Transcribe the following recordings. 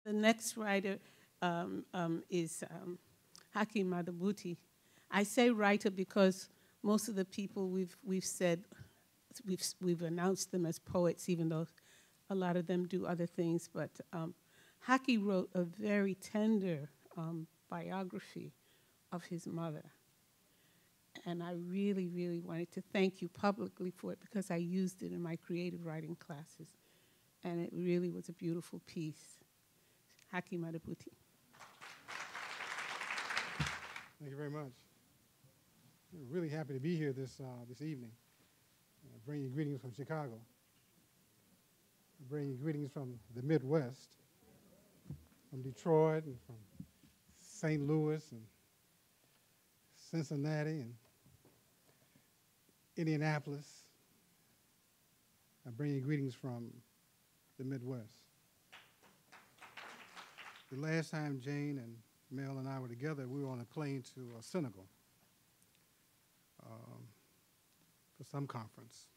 The next writer is Haki Madhubuti. I say writer because most of the people we've said, we've announced them as poets, even though a lot of them do other things. But Haki wrote a very tender biography of his mother. And I really, really wanted to thank you publicly for it because I used it in my creative writing classes. And it really was a beautiful piece. Haki Madhubuti. Thank you very much. We're really happy to be here this evening. I bring you greetings from Chicago. I bring you greetings from the Midwest, from Detroit and from St. Louis and Cincinnati and Indianapolis. I bring you greetings from the Midwest. The last time Jayne and Mel and I were together, we were on a plane to Senegal for some conference.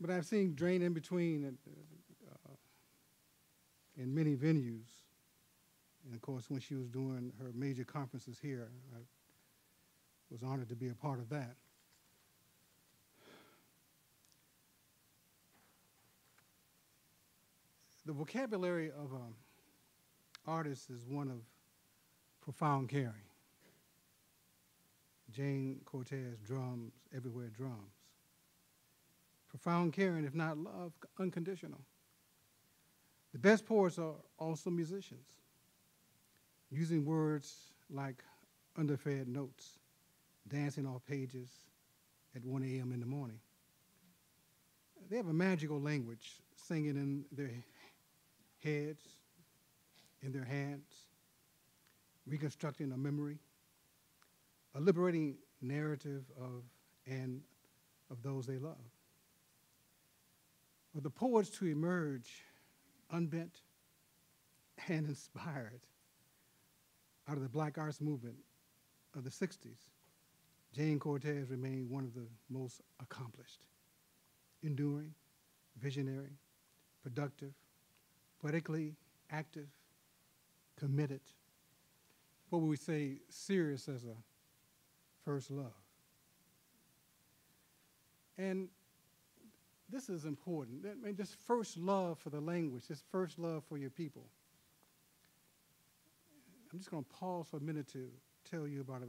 But I've seen Jayne in between in many venues. And of course, when she was doing her major conferences here, I was honored to be a part of that. The vocabulary of an artist is one of profound caring. Jayne Cortez, drums, everywhere drums. Profound caring, if not love, unconditional. The best poets are also musicians, using words like underfed notes, dancing off pages at 1 a.m. in the morning. They have a magical language, singing in their heads, in their hands, reconstructing a memory, a liberating narrative of those they love. For the poets to emerge unbent and inspired out of the Black arts movement of the 60s, Jayne Cortez remained one of the most accomplished, enduring, visionary, productive, poetically active, committed, what would we say, serious as a first love. And this is important. I mean, this first love for the language, this first love for your people. I'm just going to pause for a minute to tell you about a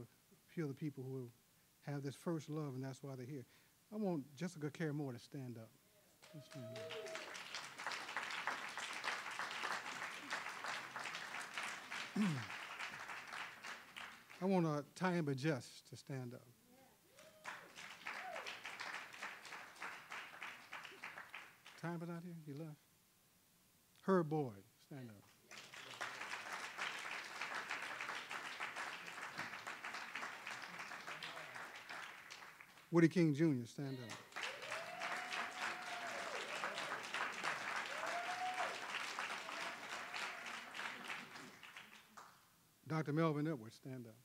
few of the people who have this first love, and that's why they're here. I want Jessica Care Moore to stand up. Stand up. I want Tyamba Just to stand up. Tyamba's not here? He left. Herb Boyd, stand up. Woody King Jr., stand up. Dr. Melvin Edwards, stand up.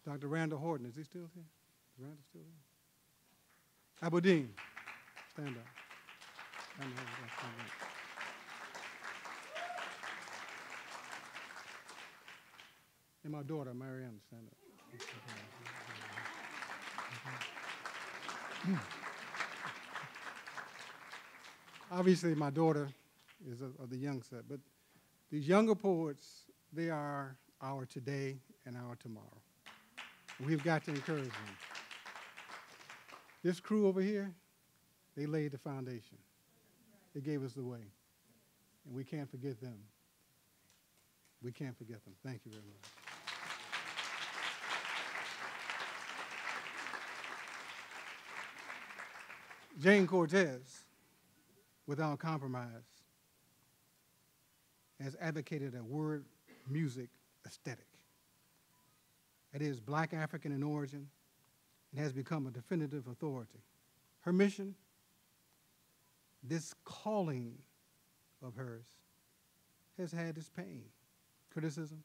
Dr. Randall Horton, is he still here? Is Randall still there? Aberdeen, stand up. Stand up. And my daughter, Marianne, stand up. Obviously, my daughter is of the young set, but these younger poets, they are our today and our tomorrow. We've got to encourage them. This crew over here, they laid the foundation. They gave us the way, and we can't forget them. We can't forget them. Thank you very much. Jayne Cortez, without compromise, has advocated a word music aesthetic. It is Black African in origin and has become a definitive authority. Her mission, this calling of hers, has had its pain, criticism,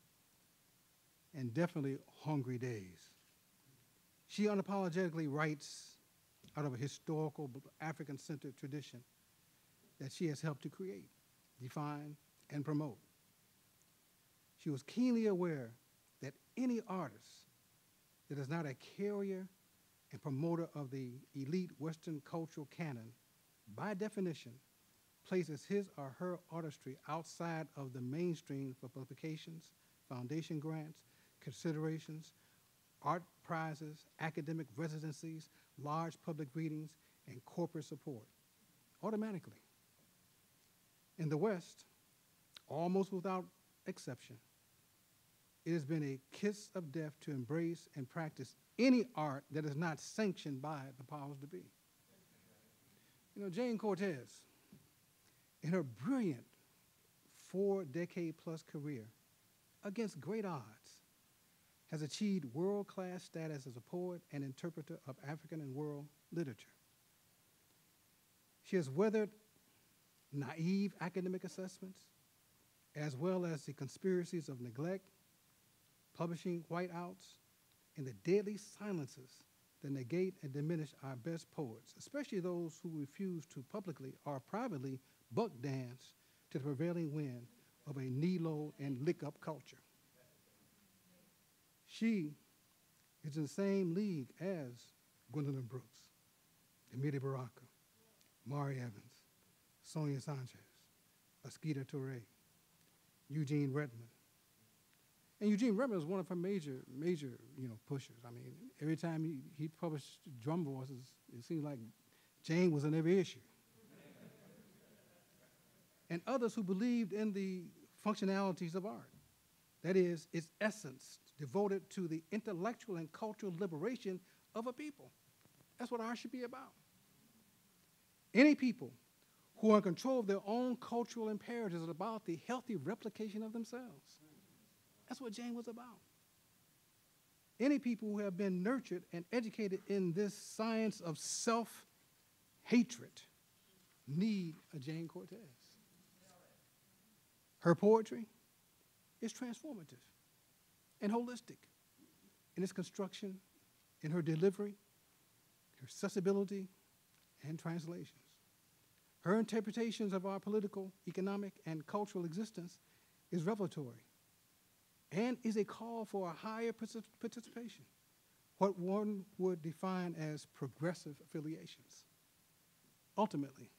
and definitely hungry days. She unapologetically writes out of a historical African-centered tradition that she has helped to create, define, and promote. She was keenly aware that any artist that is not a carrier and promoter of the elite Western cultural canon, by definition, places his or her artistry outside of the mainstream for publications, foundation grants, considerations, art prizes, academic residencies, large public readings, and corporate support, automatically. In the West, almost without exception, it has been a kiss of death to embrace and practice any art that is not sanctioned by the powers to be. You know, Jayne Cortez, in her brilliant 4-decade-plus career, against great odds, has achieved world-class status as a poet and interpreter of African and world literature. She has weathered naive academic assessments, as well as the conspiracies of neglect, publishing whiteouts, and the deadly silences that negate and diminish our best poets, especially those who refuse to publicly or privately buck dance to the prevailing wind of a knee-low and lick-up culture. She is in the same league as Gwendolyn Brooks, Amiri Baraka, Mari Evans, Sonia Sanchez, Asquita Touré, Eugene Redmond. And Eugene Redmond was one of her major pushers. I mean, every time he published drum voices, it seemed like Jayne was in every issue. And others who believed in the functionalities of art. That is, its essence, devoted to the intellectual and cultural liberation of a people. That's what art should be about. Any people who are in control of their own cultural imperatives are about the healthy replication of themselves. That's what Jayne was about. Any people who have been nurtured and educated in this science of self-hatred need a Jayne Cortez. Her poetry is transformative and holistic in its construction, in her delivery, her accessibility, and translations. Her interpretations of our political, economic, and cultural existence is revelatory and is a call for a higher participation, what one would define as progressive affiliations. Ultimately,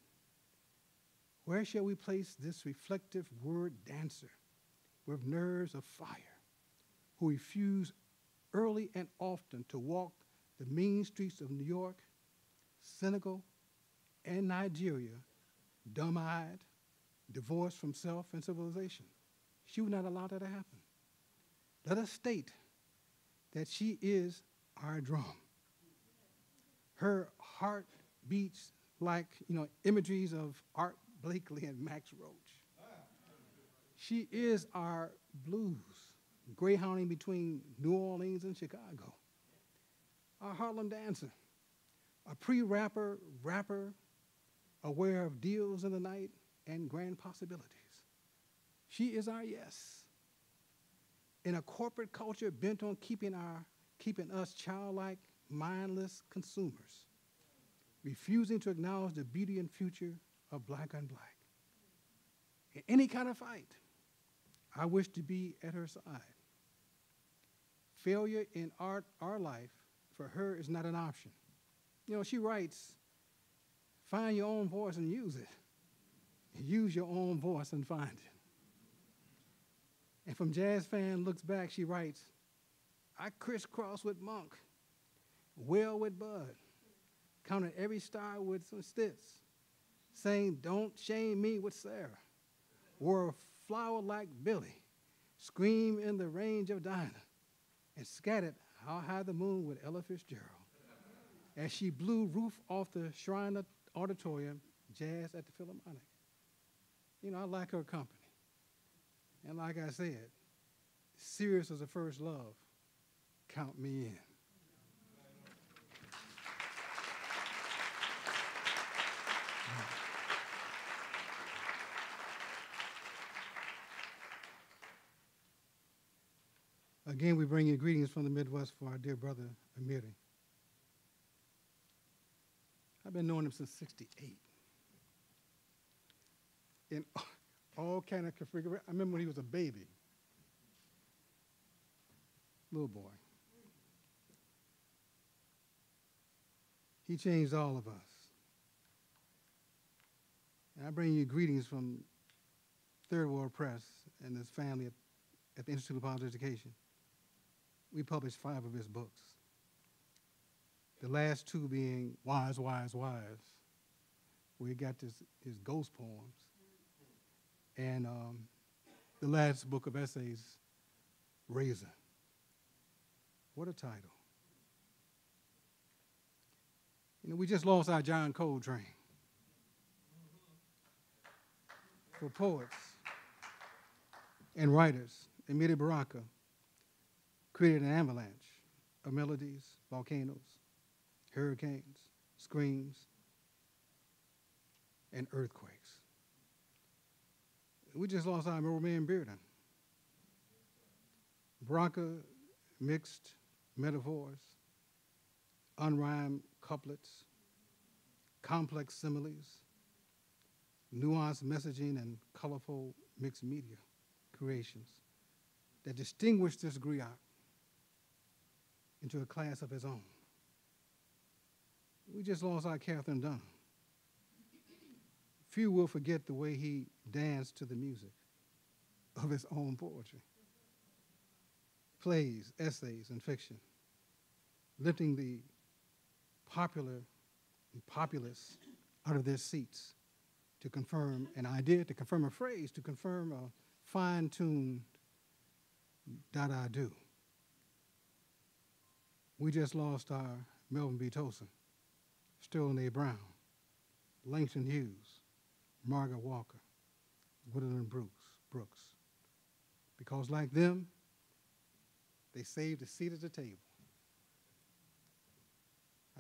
where shall we place this reflective word dancer with nerves of fire, who refuse early and often to walk the mean streets of New York, Senegal, and Nigeria, dumb-eyed, divorced from self and civilization? She would not allow that to happen. Let us state that she is our drum. Her heart beats like, imageries of Art Blakely and Max Roach. She is our blues, greyhounding between New Orleans and Chicago. Our Harlem dancer, a pre-rapper, rapper, aware of deals in the night and grand possibilities. She is our yes. In a corporate culture bent on keeping us childlike, mindless consumers, refusing to acknowledge the beauty and future of black on black. In any kind of fight, I wish to be at her side. Failure in art or life for her is not an option. She writes, find your own voice and use it. Use your own voice and find it. And from Jazz Fan Looks Back, she writes, I crisscross with Monk, well with Bud, counted every star with some stits, saying, don't shame me with Sarah, wore a flower like Billy, scream in the range of Dinah, and scattered How High the Moon with Ella Fitzgerald, as she blew roof off the Shrine Auditorium, jazz at the Philharmonic. I like her company. And like I said, serious as a first love, count me in. Again, we bring you greetings from the Midwest for our dear brother, Amiri. I've been knowing him since '68. In all kind of configuration. I remember when he was a baby, little boy. He changed all of us. And I bring you greetings from Third World Press and his family at the Institute of Positive Education. We published 5 of his books. The last 2 being Wise, Wise, Wise, where he got his ghost poems. And the last book of essays, Razor. What a title. You know, we just lost our John Coltrane. For poets and writers, Amiri Baraka created an avalanche of melodies, volcanoes, hurricanes, screams, and earthquakes. We just lost our old man Bearden. Baraka mixed metaphors, unrhymed couplets, complex similes, nuanced messaging, and colorful mixed media creations that distinguished this griot into a class of his own. We just lost our Catherine Dunham. Few will forget the way he danced to the music of his own poetry. Plays, essays, and fiction, lifting the popular and populace out of their seats to confirm an idea, to confirm a phrase, to confirm a fine-tuned Dada do. We just lost our Melvin B. Tosin, Sterling A. Brown, Langston Hughes, Margaret Walker, Gwendolyn Brooks. Because like them, they saved a seat at the table.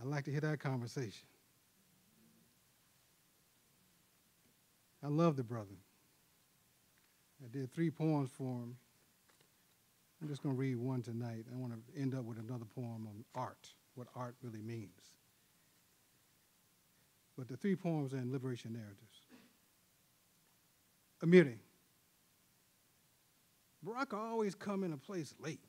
I'd like to hear that conversation. I love the brother. I did 3 poems for him. I'm just going to read one tonight. I want to end up with another poem on art, what art really means. But the 3 poems are in Liberation Narratives. Amiri. Baraka always come in a place late.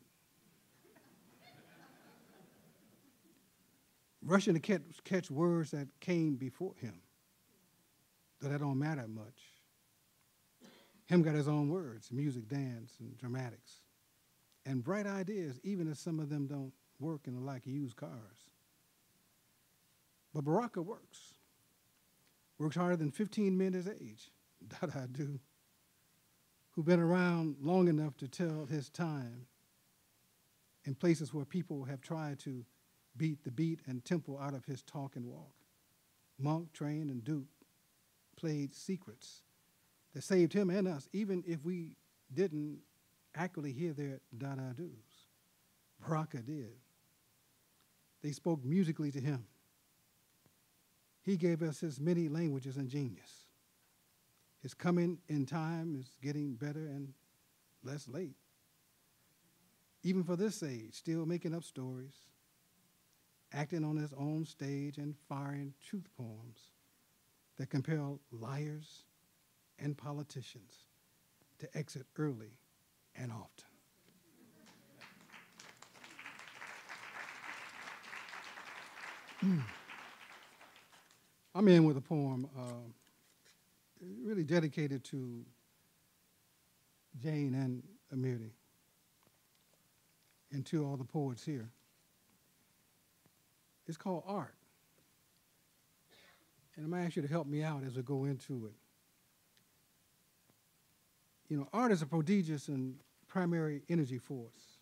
Rushing to catch words that came before him. Though that don't matter much. Him got his own words, music, dance, and dramatics. And bright ideas, even if some of them don't work in the like used cars. But Baraka works. Works harder than 15 men his age, that I do, who've been around long enough to tell his time in places where people have tried to beat the beat and tempo out of his talk and walk. Monk, Train, and Duke played secrets that saved him and us, even if we didn't accurately hear their da-da-doos. Baraka did. They spoke musically to him. He gave us his many languages and genius. His coming in time is getting better and less late. Even for this age, still making up stories, acting on his own stage and firing truth poems that compel liars and politicians to exit early and often. I'm in with a poem really dedicated to Jayne and Amiri and to all the poets here. It's called Art. And I'm going to ask you to help me out as we go into it. You know, art is a prodigious and primary energy force.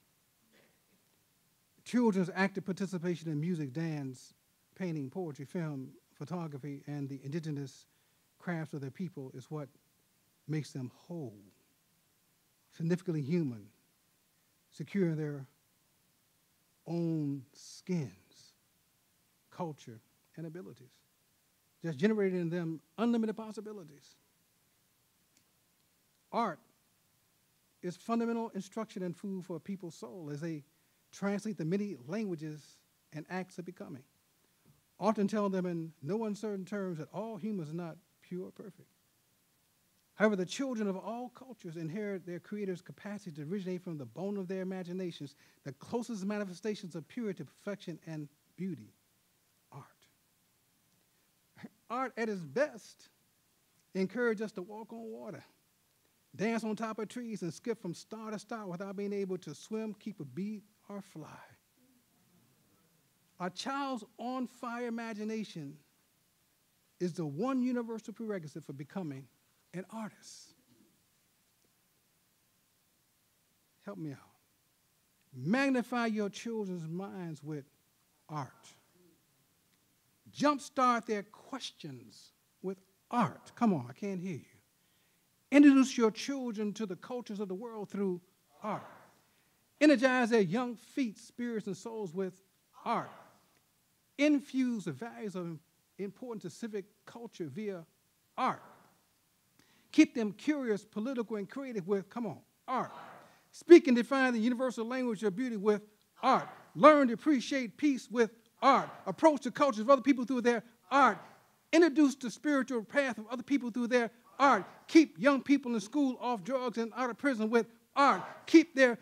Children's active participation in music, dance, painting, poetry, film, photography, and the indigenous crafts of their people is what makes them whole, significantly human, secure in their own skins, culture, and abilities, just generating in them unlimited possibilities. Art is fundamental instruction and food for a people's soul as they translate the many languages and acts of becoming. often tell them in no uncertain terms that all humans are not pure or perfect. However, the children of all cultures inherit their creator's capacity to originate from the bone of their imaginations, the closest manifestations of purity, perfection, and beauty, art. Art at its best encourages us to walk on water, dance on top of trees, and skip from star to star without being able to swim, keep a beat, or fly. A child's on-fire imagination is the one universal prerequisite for becoming an artist. Help me out. Magnify your children's minds with art. Jumpstart their questions with art. Come on, I can't hear you. Introduce your children to the cultures of the world through art. Energize their young feet, spirits, and souls with art. Infuse the values of importance of civic culture via art. Keep them curious, political, and creative with, come on, art. Speak and define the universal language of beauty with art. Learn to appreciate peace with art. Approach the cultures of other people through their art. Introduce the spiritual path of other people through their art. Keep young people in school off drugs and out of prison with art. Keep their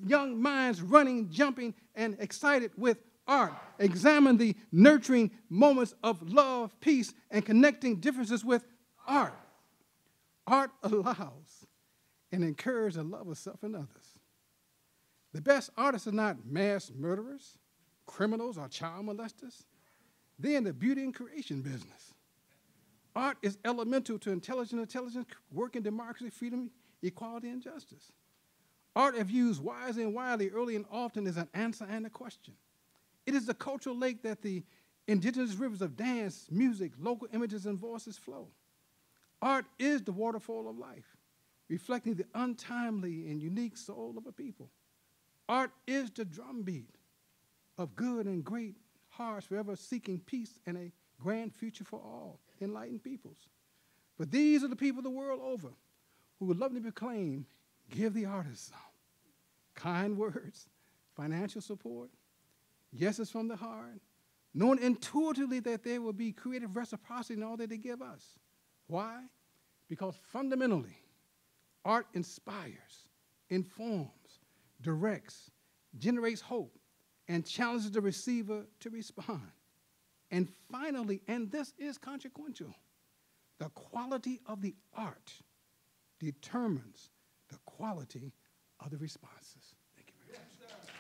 young minds running, jumping, and excited with art. Examine the nurturing moments of love, peace, and connecting differences with art. Art allows and encourages the love of self and others. The best artists are not mass murderers, criminals, or child molesters. They're in the beauty and creation business. Art is elemental to intelligent work in democracy, freedom, equality, and justice. Art, if used wisely and widely, early and often, is an answer and a question. It is the cultural lake that the indigenous rivers of dance, music, local images, and voices flow. Art is the waterfall of life, reflecting the untimely and unique soul of a people. Art is the drumbeat of good and great hearts forever seeking peace and a grand future for all enlightened peoples. But these are the people the world over who would love to proclaim, give the artist some kind words, financial support, yeses from the heart, knowing intuitively that there will be creative reciprocity in all that they give us. Why? Because fundamentally, art inspires, informs, directs, generates hope, and challenges the receiver to respond. And finally, and this is consequential, the quality of the art determines the quality of the responses. Thank you very much.